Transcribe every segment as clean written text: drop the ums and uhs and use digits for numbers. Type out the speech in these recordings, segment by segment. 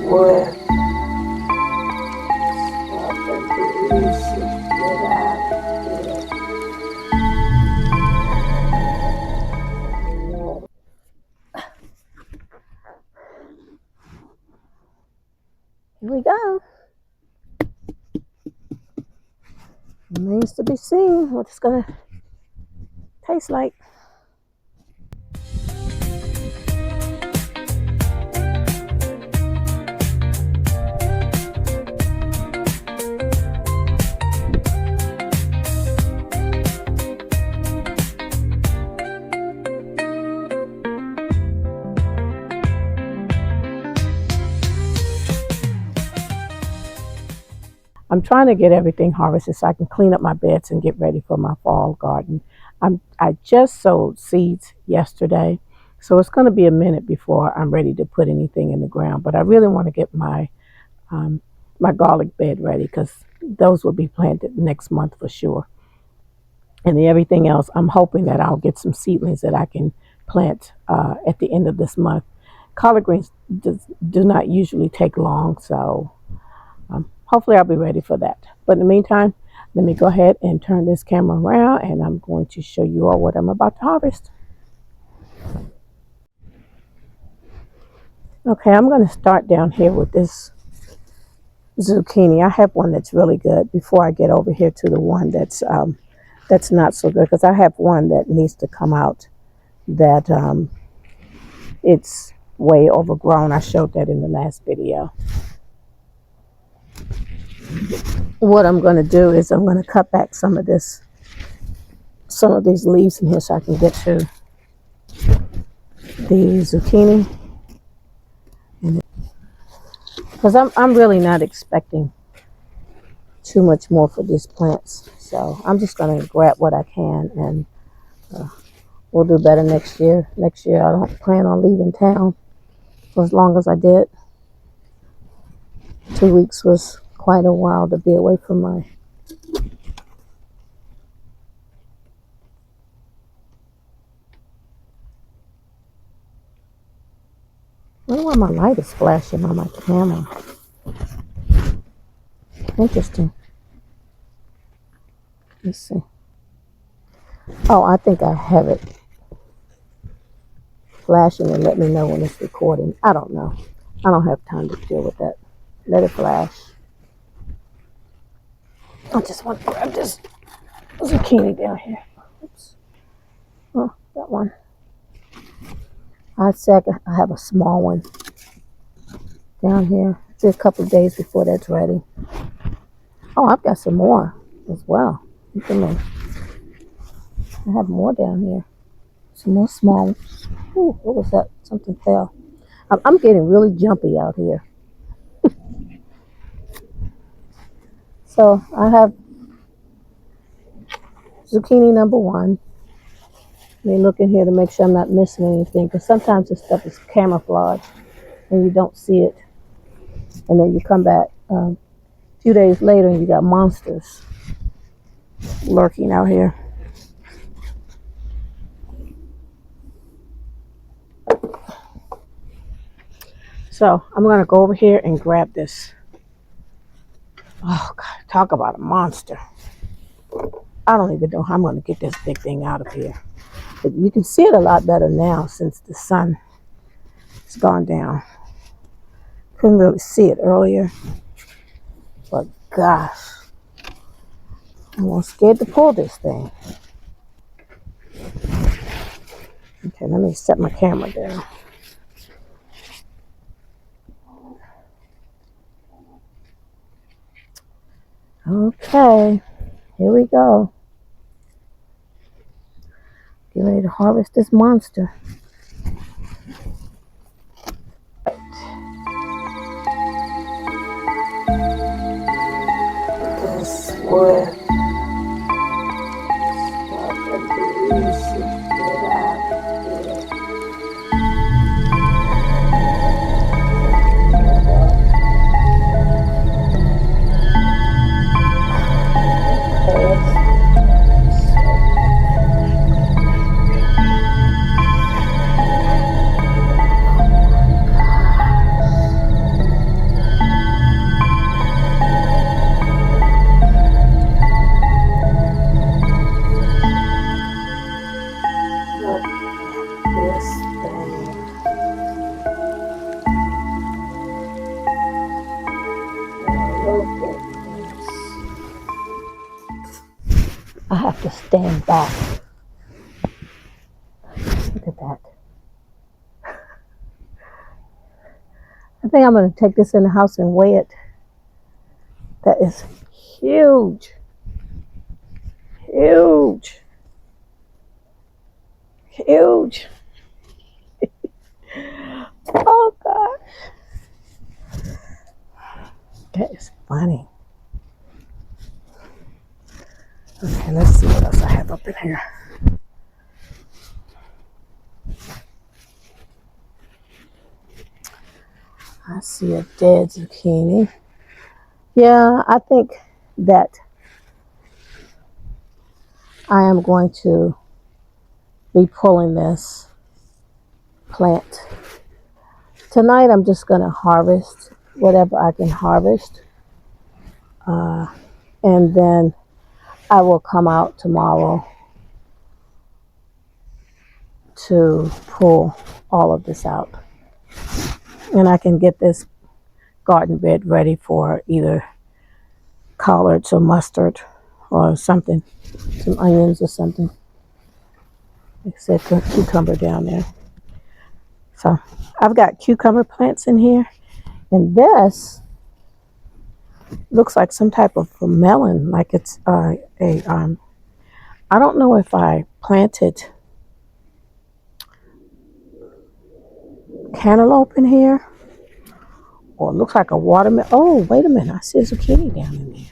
where the bees get out here we go. Remains to be seen what it's gonna taste like. I'm trying to get everything harvested so I can clean up my beds and get ready for my fall garden. I just sowed seeds yesterday, so it's going to be a minute before I'm ready to put anything in the ground. But I really want to get my my garlic bed ready because those will be planted next month for sure. And everything else, I'm hoping that I'll get some seedlings that I can plant at the end of this month. Collard greens do not usually take long, so hopefully I'll be ready for that. But in the meantime, let me go ahead and turn this camera around and I'm going to show you all what I'm about to harvest. Okay, I'm going to start down here with this zucchini. I have one that's really good before I get over here to the one that's not so good, because I have one that needs to come out that it's way overgrown. I showed that in the last video. What I'm going to do is I'm going to cut back some of these leaves in here so I can get to the zucchini. Because I'm really not expecting too much more for these plants. So I'm just going to grab what I can, and we'll do better next year. Next year I don't plan on leaving town for as long as I did. 2 weeks was quite a while to be away from my I wonder why my light is flashing on my camera. Interesting. Let's see. Oh, I think I have it flashing and let me know when it's recording. I don't know. I don't have time to deal with that. Let it flash. I just want to grab this zucchini down here. Oops. Oh, that one. I have a small one down here. It's a couple of days before that's ready. Oh, I've got some more as well. I have more down here. Some more small ones. Ooh, what was that? Something fell. I'm getting really jumpy out here. So I have zucchini number 1. Let me look in here to make sure I'm not missing anything, because sometimes this stuff is camouflage and you don't see it. And then you come back a few days later and you got monsters lurking out here. So I'm going to go over here and grab this. Oh, God, talk about a monster. I don't even know how I'm going to get this big thing out of here. But you can see it a lot better now since the sun has gone down. Couldn't really see it earlier. But gosh, I'm almost scared to pull this thing. Okay, let me set my camera down. Okay, here we go. Get ready to harvest this monster. This wood. stand back. Look at that. I think I'm going to take this in the house and weigh it. That is huge. Huge. Huge. Oh gosh. That is funny. Okay, let's see what else I have up in here. I see a dead zucchini. Yeah, I think that I am going to be pulling this plant. Tonight I'm just going to harvest whatever I can harvest. And then I will come out tomorrow to pull all of this out. And I can get this garden bed ready for either collards or mustard or something, some onions or something. Except a cucumber down there. So I've got cucumber plants in here, and this looks like some type of a melon, like it's I don't know if I planted cantaloupe in here, or it looks like a watermelon. Oh, wait a minute, I see a zucchini down in there.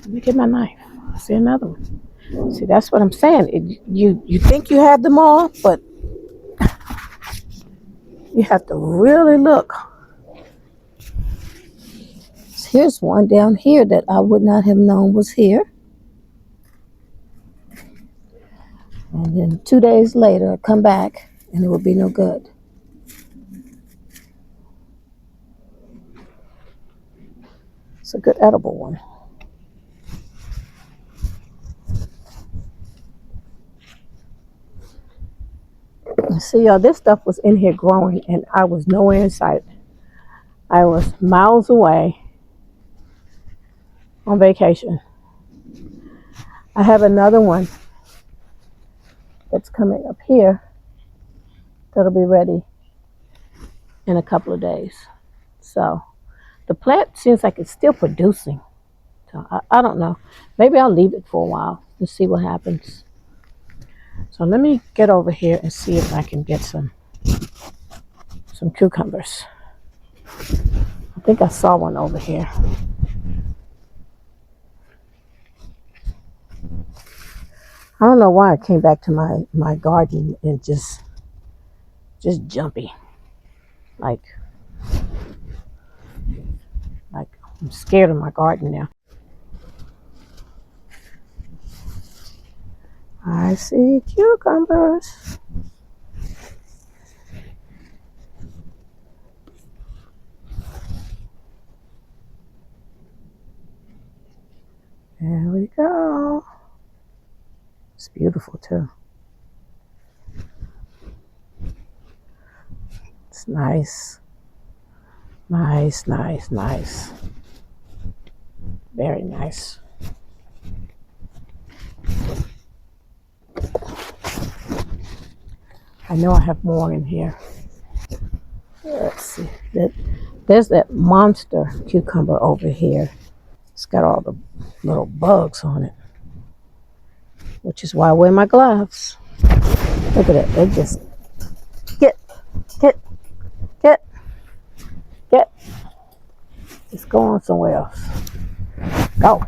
Let me get my knife. I see another one. See, that's what I'm saying. You think you have them all, but you have to really look. Here's one down here that I would not have known was here. And then 2 days later, I come back and it would be no good. It's a good edible one. See, y'all, this stuff was in here growing and I was nowhere in sight. I was miles away on vacation. I have another one that's coming up here that'll be ready in a couple of days. So the plant seems like it's still producing. So I don't know. Maybe I'll leave it for a while to see what happens. So let me get over here and see if I can get some cucumbers. I think I saw one over here. I don't know why I came back to my garden and just jumpy. Like I'm scared of my garden now. I see cucumbers. There we go. It's beautiful too. It's nice. Nice, nice, nice. Very nice. I know I have more in here. Let's see. There's that monster cucumber over here. It's got all the little bugs on it, which is why I wear my gloves. Look at it. They just get. Just go on somewhere else. Go.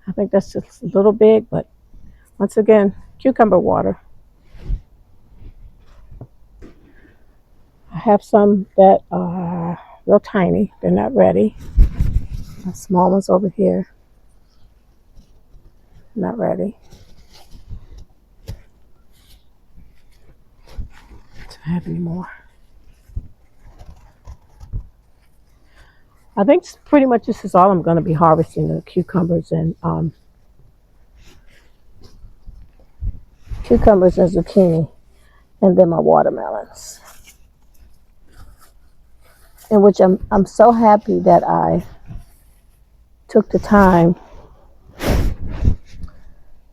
I think that's just a little big, but once again, cucumber water. I have some that are real tiny. They're not ready. The small ones over here. Not ready. Do I have any more? I think pretty much this is all I'm going to be harvesting, the cucumbers and zucchini, and then my watermelons. in which I'm so happy that I took the time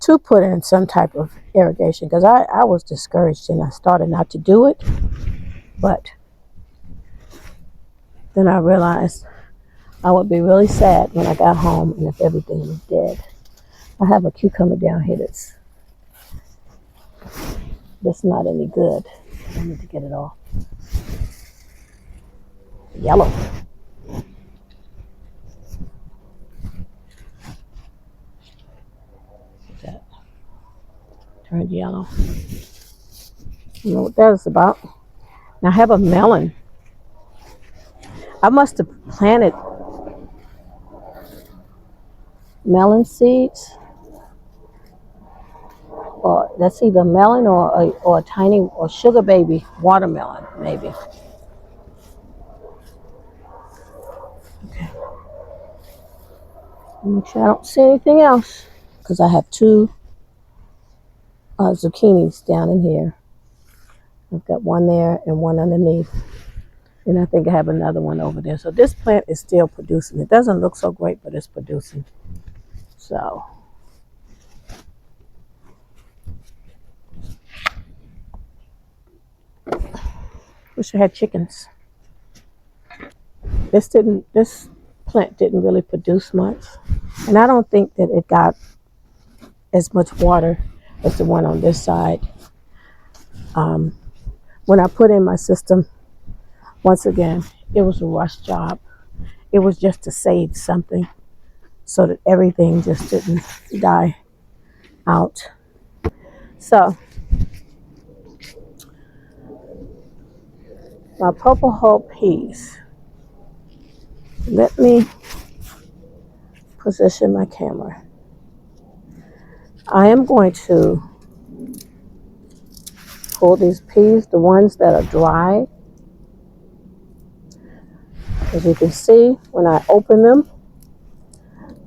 to put in some type of irrigation, because I was discouraged and I started not to do it. But then I realized I would be really sad when I got home and if everything was dead. I have a cucumber down here that's not any good. I need to get it off. Yellow. That turned yellow. I don't know what that is about. Now I have a melon. I must have planted melon seeds, or that's either melon or a tiny or sugar baby watermelon, maybe. Okay. Make sure I don't see anything else, because I have two zucchinis down in here. I've got one there and one underneath. And I think I have another one over there. So this plant is still producing. It doesn't look so great, but it's producing. So wish I had chickens. This plant didn't really produce much. And I don't think that it got as much water as the one on this side. When I put in my system, once again, it was a rush job. It was just to save something so that everything just didn't die out. So my purple hull peas. Let me position my camera. I am going to pull these peas, the ones that are dry. As you can see, when I open them,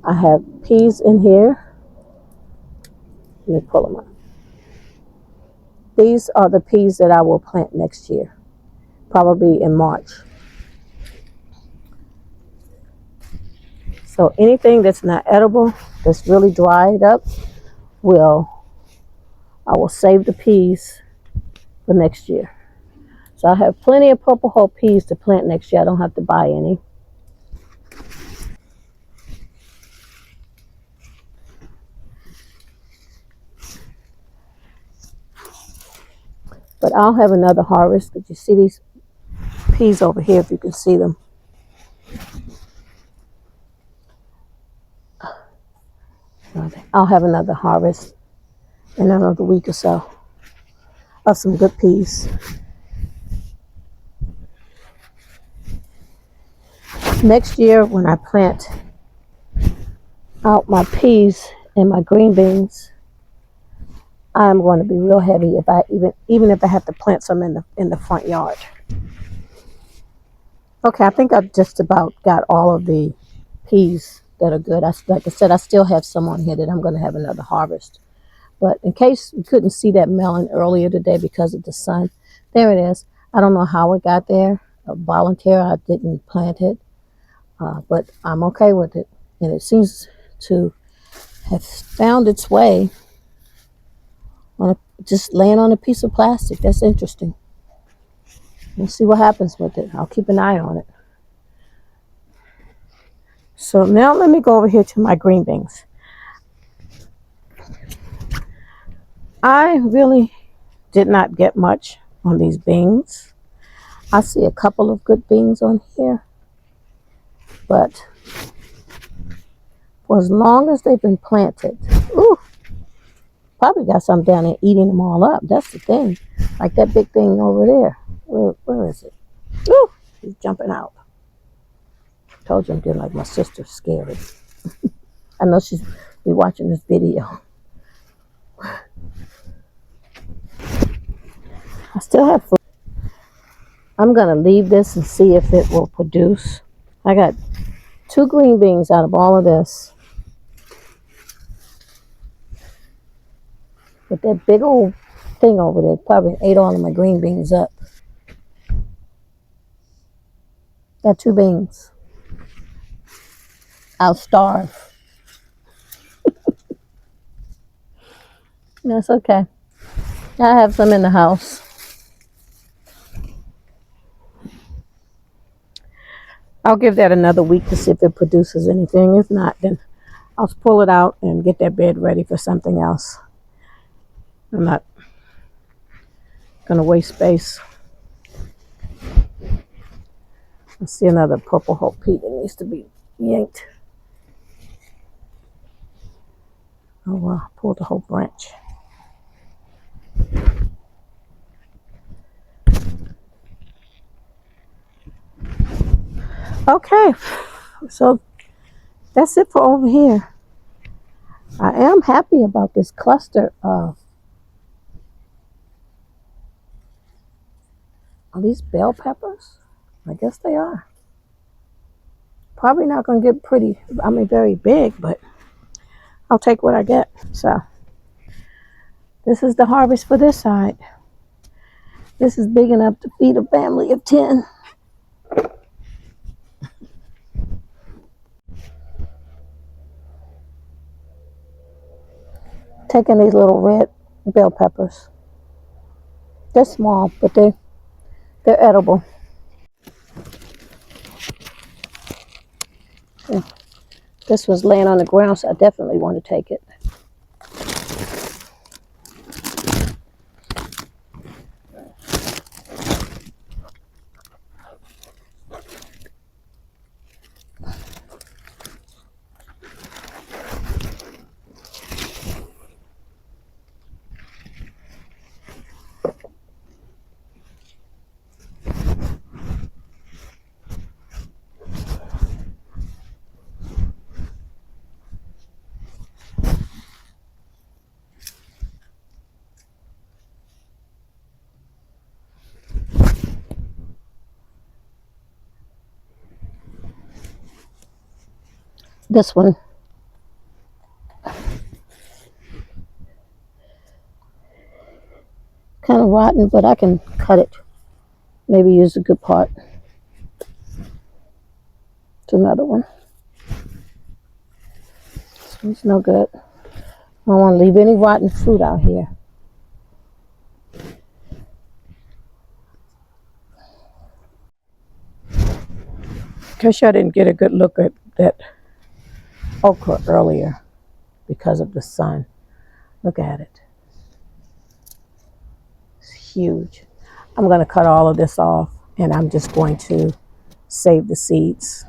I have peas in here. Let me pull them up. These are the peas that I will plant next year, probably in March. So anything that's not edible, that's really dried up, I will save the peas for next year. So I have plenty of purple hull peas to plant next year. I don't have to buy any. But I'll have another harvest. But you see these peas over here, if you can see them. I'll have another harvest in another week or so of some good peas. Next year, when I plant out my peas and my green beans, I'm going to be real heavy if I even if I have to plant some in the front yard. Okay, I think I've just about got all of the peas that are good. Like I said, I still have some on here that I'm going to have another harvest. But in case you couldn't see that melon earlier today because of the sun, there it is. I don't know how it got there. Volunteer, I didn't plant it, but I'm okay with it. And it seems to have found its way on just laying on a piece of plastic. That's interesting. We'll see what happens with it. I'll keep an eye on it. So now let me go over here to my green beans. I really did not get much on these beans. I see a couple of good beans on here, but for as long as they've been planted, probably got some down there eating them all up. That's the thing. Like that big thing over there. Where is it? Ooh, he's jumping out. Told you I'm getting like my sister scary. I know she's be watching this video. I still have food. I'm going to leave this and see if it will produce. I got 2 green beans out of all of this. But that big old thing over there probably ate all of my green beans up. Got 2 beans. I'll starve. That's okay. I have some in the house. I'll give that another week to see if it produces anything. If not, then I'll pull it out and get that bed ready for something else. I'm not going to waste space. I see another purple hope pea that needs to be yanked. Oh well, pull the whole branch. Okay, so that's it for over here. I am happy about this cluster of, are these bell peppers? I guess they are. Probably not going to get very big, but I'll take what I get. So this is the harvest for this side. This is big enough to feed a family of 10. Taking these little red bell peppers. They're small, but they're edible. Yeah. This was laying on the ground, so I definitely want to take it. This one, kind of rotten, but I can cut it. Maybe use the good part. It's another one. This one's no good. I don't want to leave any rotten fruit out here. In case I didn't get a good look at that okra earlier because of the sun. Look at it. It's huge. I'm going to cut all of this off, and I'm just going to save the seeds.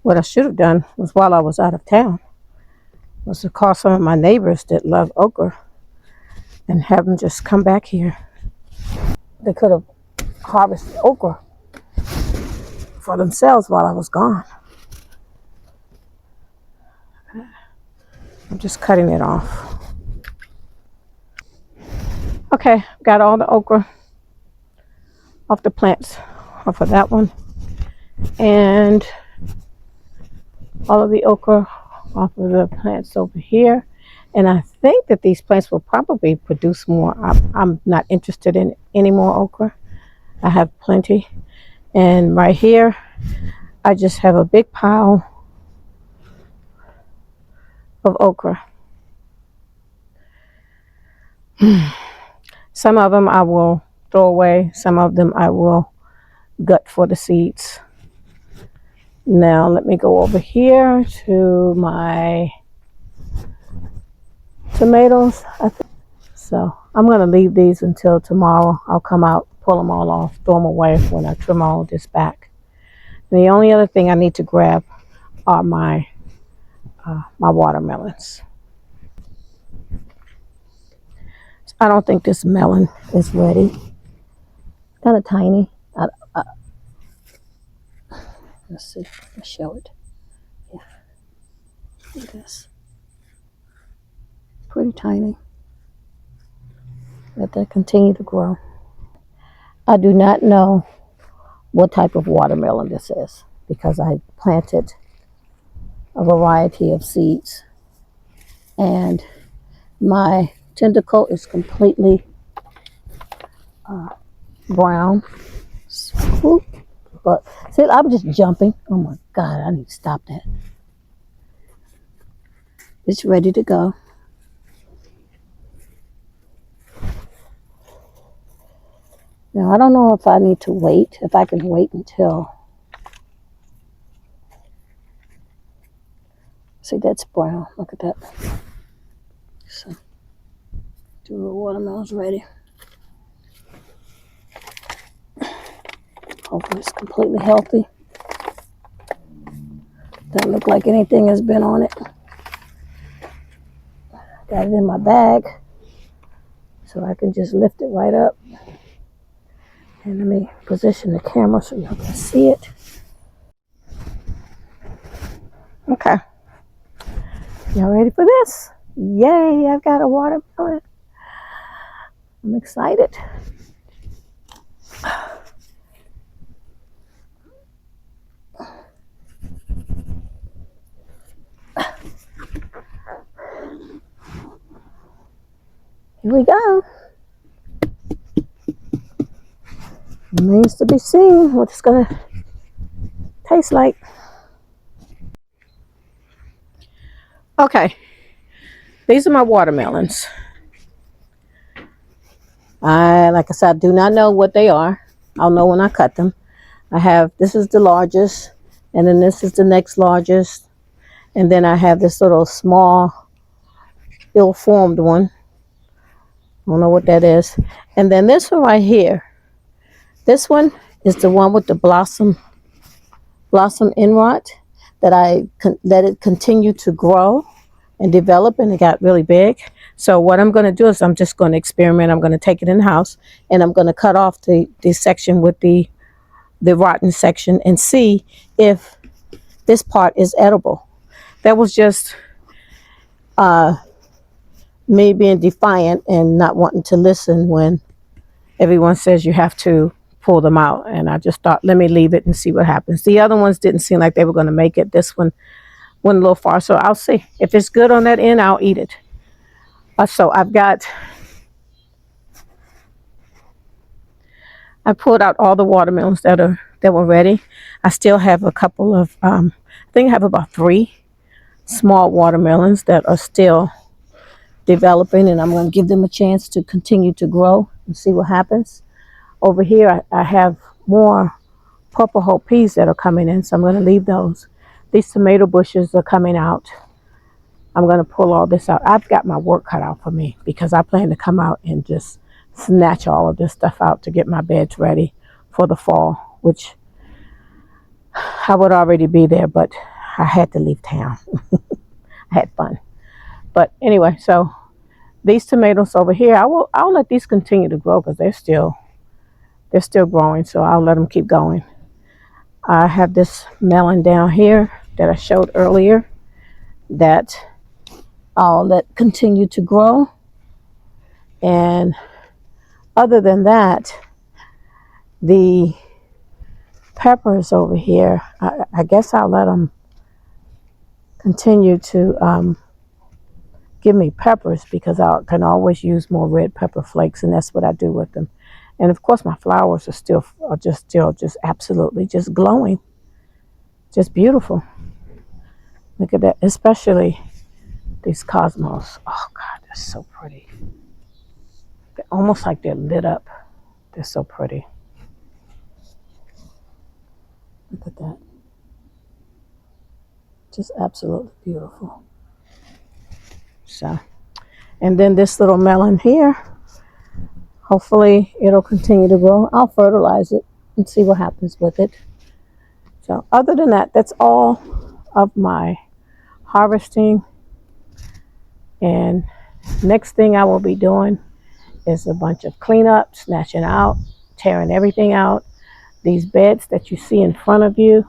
What I should have done was, while I was out of town, was to call some of my neighbors that love okra and have them just come back here. They could have harvested okra for themselves while I was gone. I'm just cutting it off. Okay, got all the okra off the plants, off of that one, and all of the okra off of the plants over here. And I think that these plants will probably produce more. I'm not interested in any more okra. I have plenty. And right here, I just have a big pile of okra. Some of them I will throw away. Some of them I will gut for the seeds. Now let me go over here to my tomatoes. So I'm going to leave these until tomorrow. I'll come out, pull them all off, throw them away when I trim all this back. And the only other thing I need to grab are my watermelons. I don't think this melon is ready. It's kind of tiny. Let's see. Let's show it. Yeah. Look at this. Pretty tiny. Let that continue to grow. I do not know what type of watermelon this is because I planted a variety of seeds. And my tender coat is completely brown. So Whoop. But see, I'm just jumping. Oh my God, I need to stop that. It's ready to go. Now, I don't know if I need to wait, if I can wait until, see, that's brown. Look at that. So, the watermelon's ready. Hopefully it's completely healthy. Doesn't look like anything has been on it. Got it in my bag, so I can just lift it right up. And let me position the camera so y'all can see it. Okay. Y'all ready for this? Yay, I've got a watermelon. I'm excited. Here we go. Remains to be seen what it's gonna taste like. Okay, these are my watermelons. Like I said, I do not know what they are. I'll know when I cut them. This is the largest, and then this is the next largest, and then I have this little small, ill-formed one. I don't know what that is. And then this one right here. This one is the one with the blossom end rot that I let it continue to grow and develop, and it got really big. So what I'm going to do is I'm just going to experiment. I'm going to take it in the house, and I'm going to cut off the section with the rotten section and see if this part is edible. That was just me being defiant and not wanting to listen when everyone says you have to pull them out. And I just thought, let me leave it and see what happens. The other ones didn't seem like they were going to make it. This one went a little far, so I'll see. If it's good on that end, I'll eat it. So I pulled out all the watermelons that were ready. I still have a couple of, I think I have about 3 small watermelons that are still developing, and I'm going to give them a chance to continue to grow and see what happens. Over here, I have more purple hope peas that are coming in, so I'm going to leave those. These tomato bushes are coming out. I'm going to pull all this out. I've got my work cut out for me because I plan to come out and just snatch all of this stuff out to get my beds ready for the fall, which I would already be there, but I had to leave town. I had fun. But anyway, so these tomatoes over here, I'll let these continue to grow because they're still growing, so I'll let them keep going. I have this melon down here that I showed earlier that I'll let continue to grow. And other than that, the peppers over here, I guess I'll let them continue to give me peppers because I can always use more red pepper flakes, and that's what I do with them. And of course, my flowers are just absolutely just glowing, just beautiful. Look at that, especially these cosmos. Oh God, they're so pretty. They're almost like they're lit up. They're so pretty. Look at that. Just absolutely beautiful. So, and then this little melon here, hopefully it'll continue to grow. I'll fertilize it and see what happens with it. So other than that, that's all of my harvesting. And next thing I will be doing is a bunch of cleanup, snatching out, tearing everything out. These beds that you see in front of you,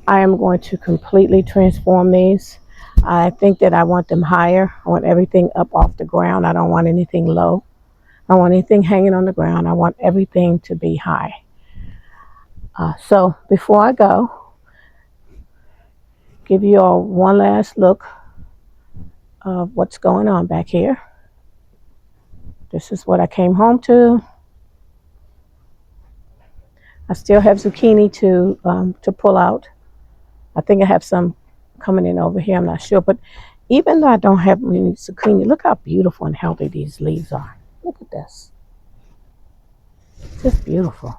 I am going to completely transform these. I think that I want them higher. I want everything up off the ground. I don't want anything low. I don't want anything hanging on the ground. I want everything to be high. So before I go, give you all one last look of what's going on back here. This is what I came home to. I still have zucchini to pull out. I think I have some coming in over here. I'm not sure, but even though I don't have any zucchini, look how beautiful and healthy these leaves are. Look at this, just beautiful.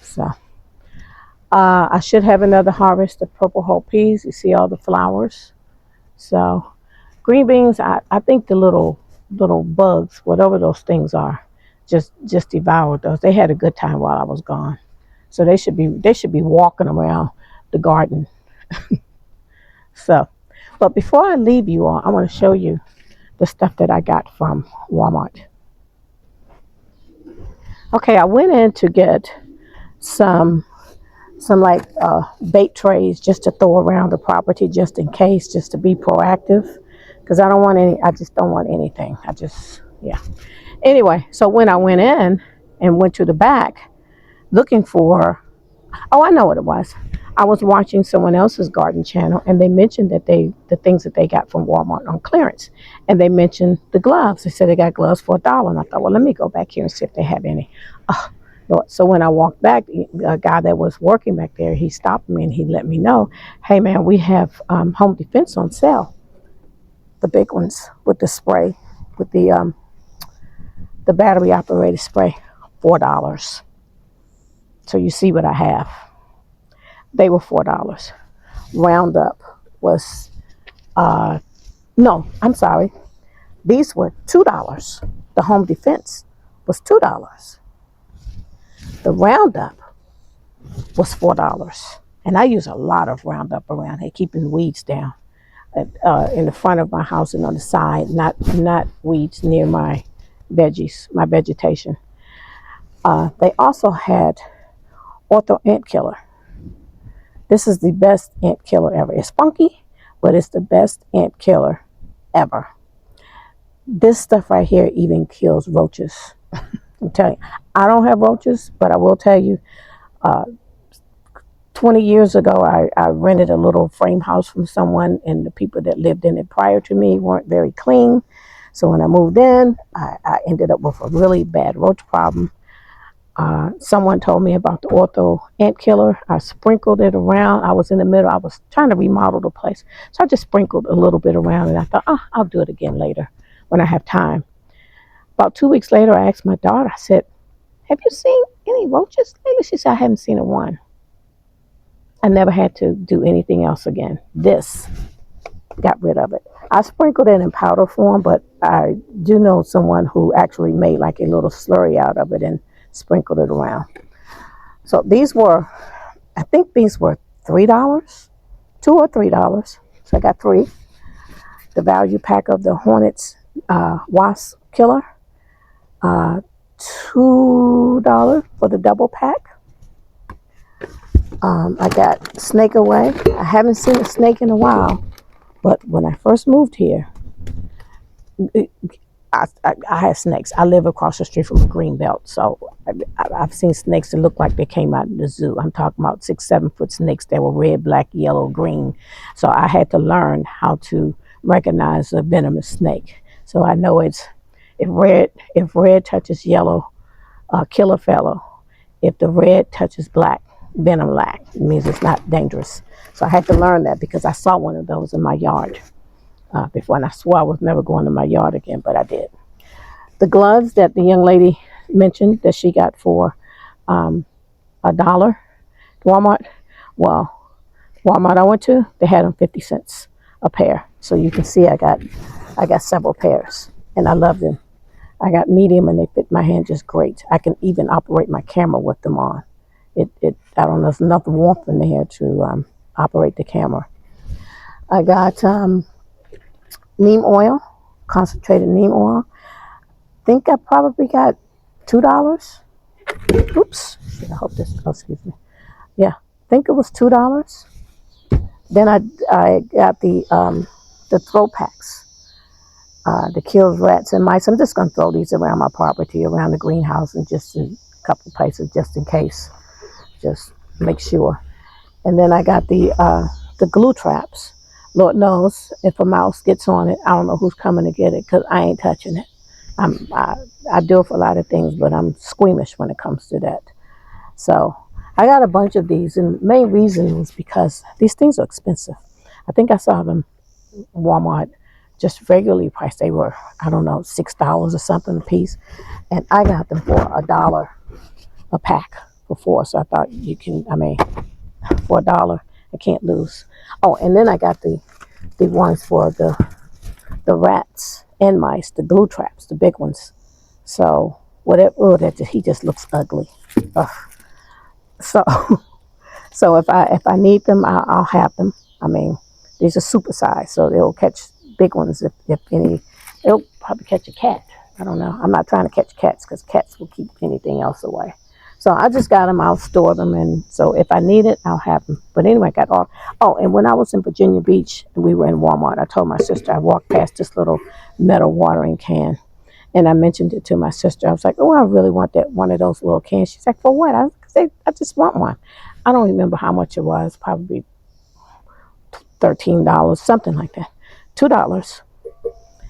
So I should have another harvest of purple whole peas. You see all the flowers. So green beans, I think the little bugs, whatever those things are, just devoured those. They had a good time while I was gone. So they should be walking around the garden. So, but before I leave you all, I want to show you the stuff that I got from Walmart. Okay, I went in to get some like bait trays just to throw around the property just in case, just to be proactive, because I just don't want anything. Yeah. Anyway, so when I went in and went to the back looking for, oh, I know what it was. I was watching someone else's garden channel, and they mentioned that the things that they got from Walmart on clearance, and they mentioned the gloves. They said they got gloves for $1, and I thought, well, let me go back here and see if they have any. Oh, Lord. So when I walked back, a guy that was working back there, he stopped me and he let me know, hey man, we have Home Defense on sale, the big ones with the spray, with the battery operated spray, $4. So you see what I have. They were $4. Roundup was no, I'm sorry. These were $2. The Home Defense was $2. The Roundup was $4. And I use a lot of Roundup around here, keeping weeds down in the front of my house and on the side, not weeds near my veggies, my vegetation. They also had Ortho Ant Killer. This is the best ant killer ever. It's funky, but it's the best ant killer ever. This stuff right here even kills roaches. I'm telling you, I don't have roaches, but I will tell you, 20 years ago, I rented a little frame house from someone, and the people that lived in it prior to me weren't very clean. So when I moved in, I ended up with a really bad roach problem. Someone told me about the Ortho Ant Killer. I sprinkled it around. I was in the middle. I was trying to remodel the place. So I just sprinkled a little bit around, and I thought, oh, I'll do it again later when I have time. About 2 weeks later, I asked my daughter, I said, have you seen any roaches lately? She said, I haven't seen a one. I never had to do anything else again. This got rid of it. I sprinkled it in powder form, but I do know someone who actually made like a little slurry out of it and sprinkled it around. So these were, I think these were $3, $2 or $3. So I got 3. The value pack of the Hornets Wasp Killer, $2 for the double pack. I got Snake Away. I haven't seen a snake in a while, but when I first moved here, I had snakes. I live across the street from a green belt, so I've seen snakes that look like they came out of the zoo. I'm talking about 6-7 foot snakes that were red, black, yellow, green. So I had to learn how to recognize a venomous snake. So I know it's if red touches yellow, kill a fellow. If the red touches black, venom lack. It means it's not dangerous. So I had to learn that because I saw one of those in my yard before, and I swore I was never going to my yard again, but I did. The gloves that the young lady mentioned that she got for $1, Walmart. Well, Walmart I went to, they had them 50 cents a pair. So you can see I got several pairs, and I love them. I got medium, and they fit my hand just great. I can even operate my camera with them on. I don't know, there's enough warmth in there to operate the camera. I got neem oil, concentrated neem oil. I think I probably got $2. Oops, I hope this, oh, excuse me. Yeah, I think it was $2. Then I got the throw packs, that kills rats and mice. I'm just going to throw these around my property, around the greenhouse, and just in a couple places, just in case. Just make sure. And then I got the glue traps. Lord knows if a mouse gets on it, I don't know who's coming to get it, because I ain't touching it. I do it for a lot of things, but I'm squeamish when it comes to that. So I got a bunch of these, and the main reason was because these things are expensive. I think I saw them in Walmart just regularly priced. They were, I don't know, $6 or something a piece, and I got them for $1 a pack for four. So I thought for $1, I can't lose. Oh, and then I got the ones for the rats and mice, the glue traps, the big ones. So whatever, he just looks ugly. Ugh. So so if I need them, I'll have them. I mean, these are super size, so they'll catch big ones if any. It'll probably catch a cat. I don't know. I'm not trying to catch cats because cats will keep anything else away. So I just got them. I'll store them, and so if I need it, I'll have them. But anyway, I got all. Oh, and when I was in Virginia Beach and we were in Walmart, I told my sister I walked past this little metal watering can, and I mentioned it to my sister. I was like, "Oh, I really want that one of those little cans." She's like, "For what?" I said, "I just want one." I don't remember how much it was. Probably $13, something like that. $2.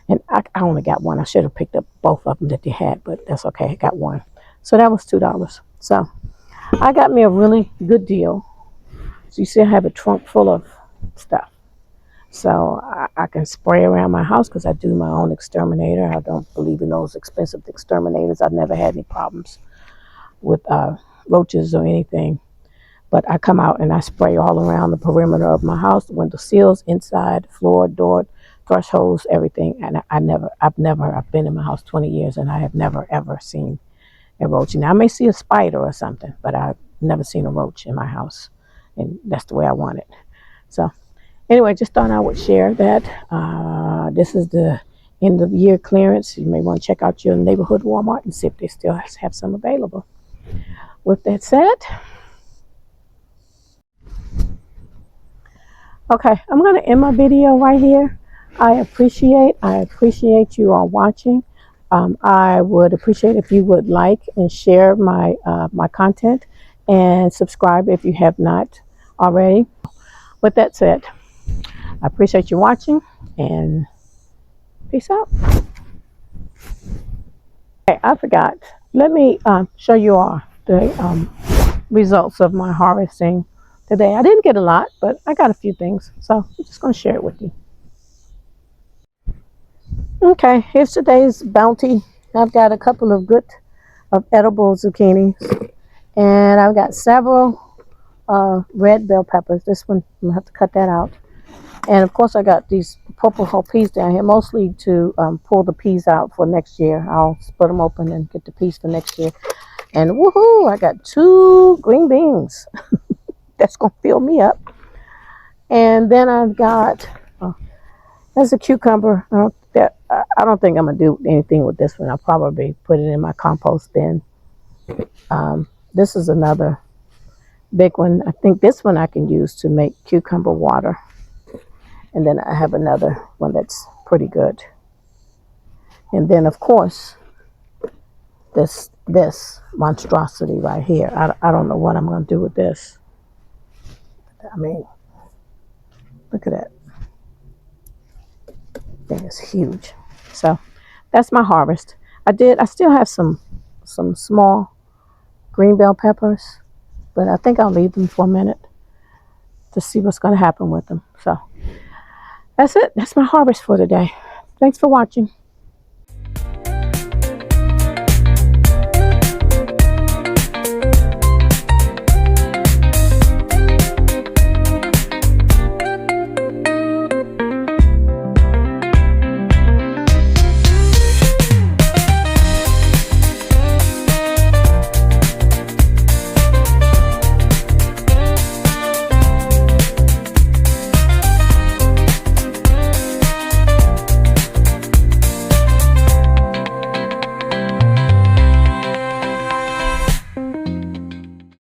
And I only got one. I should have picked up both of them that they had, but that's okay. I got one. So that was $2. So I got me a really good deal. So you see, I have a trunk full of stuff. So I can spray around my house because I do my own exterminator. I don't believe in those expensive exterminators. I've never had any problems with roaches or anything. But I come out and I spray all around the perimeter of my house, the window sills, inside, floor, door, thresholds, everything. And I've been in my house 20 years and I have never, ever seen a roach. Now I may see a spider or something, but I've never seen a roach in my house. And that's the way I want it. So anyway, just thought I would share that. This is the end of year clearance. You may want to check out your neighborhood Walmart and see if they still have some available. With that said, okay, I'm going to end my video right here. I appreciate you all watching. I would appreciate if you would like and share my content and subscribe if you have not already. With that said, I appreciate you watching and peace out. Okay, I forgot. Let me show you all the results of my harvesting today. I didn't get a lot, but I got a few things, so I'm just going to share it with you. Okay, here's today's bounty. I've got a couple of edible zucchinis, and I've got several red bell peppers. This one, I'm going to have to cut that out. And of course, I got these purple whole peas down here, mostly to pull the peas out for next year. I'll split them open and get the peas for next year. And woohoo, I got 2 green beans. That's going to fill me up. And then I've got, there's a cucumber. I don't think I'm going to do anything with this one. I'll probably put it in my compost bin. This is another big one. I think this one I can use to make cucumber water. And then I have another one that's pretty good. And then, of course, this monstrosity right here. I don't know what I'm going to do with this. I mean, look at that. Thing is huge. So that's my harvest. I still have some small green bell peppers, but I think I'll leave them for a minute to see what's going to happen with them. So that's it. That's my harvest for today. Thanks for watching.